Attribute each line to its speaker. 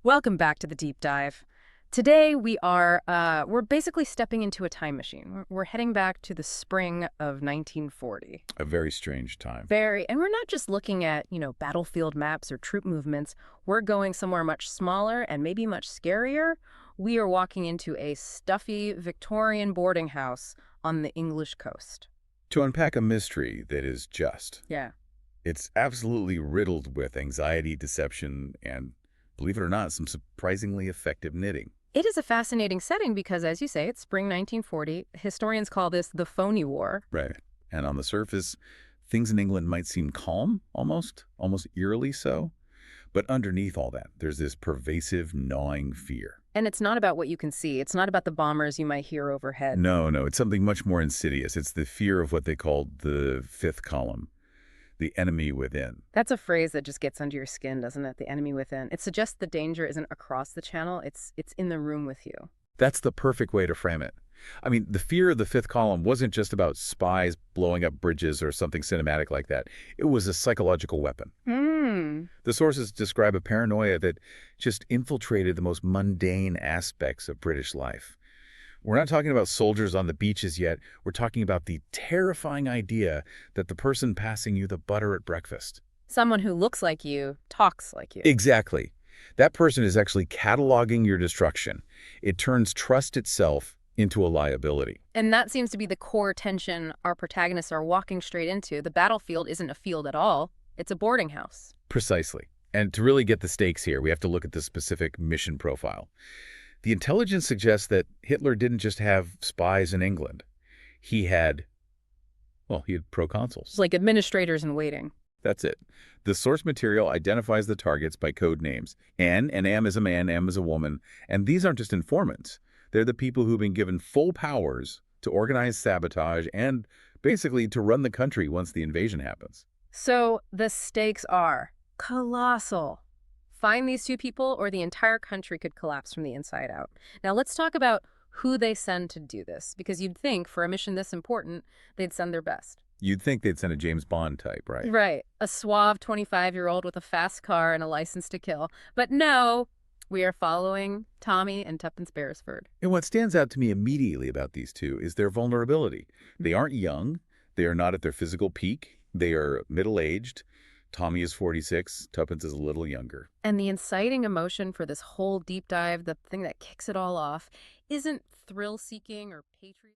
Speaker 1: Welcome back to the deep dive. Today we're basically stepping into a time machine. We're heading back to the spring of 1940.
Speaker 2: A very strange time.
Speaker 1: And we're not just looking at, battlefield maps or troop movements. We're going somewhere much smaller and maybe much scarier. We are walking into a stuffy Victorian boarding house on the English coast.
Speaker 2: To unpack a mystery that is just.
Speaker 1: Yeah.
Speaker 2: It's absolutely riddled with anxiety, deception, and, believe it or not, some surprisingly effective knitting.
Speaker 1: It is a fascinating setting because, as you say, it's spring 1940. Historians call this the phony war.
Speaker 2: Right. And on the surface, things in England might seem calm, almost eerily so. But underneath all that, there's this pervasive, gnawing fear.
Speaker 1: And it's not about what you can see. It's not about the bombers you might hear overhead.
Speaker 2: No, it's something much more insidious. It's the fear of what they called the fifth column, the enemy within.
Speaker 1: That's a phrase that just gets under your skin, doesn't it? The enemy within. It suggests the danger isn't across the channel. It's in the room with you.
Speaker 2: That's the perfect way to frame it. I mean, the fear of the fifth column wasn't just about spies blowing up bridges or something cinematic like that. It was a psychological weapon. The sources describe a paranoia that just infiltrated the most mundane aspects of British life. We're not talking about soldiers on the beaches yet. We're talking about the terrifying idea that the person passing you the butter at breakfast.
Speaker 1: Someone who looks like you, talks like you.
Speaker 2: Exactly. That person is actually cataloging your destruction. It turns trust itself into a liability.
Speaker 1: And that seems to be the core tension our protagonists are walking straight into. The battlefield isn't a field at all. It's a boarding house.
Speaker 2: Precisely. And to really get the stakes here, we have to look at the specific mission profile. The intelligence suggests that Hitler didn't just have spies in England. He had proconsuls.
Speaker 1: It's like administrators in waiting.
Speaker 2: That's it. The source material identifies the targets by code names. N and M is a man, M is a woman. And these aren't just informants. They're the people who've been given full powers to organize sabotage and basically to run the country once the invasion happens.
Speaker 1: So the stakes are colossal. Find these two people or the entire country could collapse from the inside out. Now let's talk about who they send to do this, because you'd think for a mission this important, they'd send their best.
Speaker 2: You'd think they'd send a James Bond type, right?
Speaker 1: Right. A suave 25-year-old with a fast car and a license to kill. But no, we are following Tommy and Tuppence Beresford.
Speaker 2: And what stands out to me immediately about these two is their vulnerability. They aren't young. They are not at their physical peak. They are middle-aged. Tommy is 46. Tuppence is a little younger.
Speaker 1: And the inciting emotion for this whole deep dive, the thing that kicks it all off, isn't thrill-seeking or patriotism.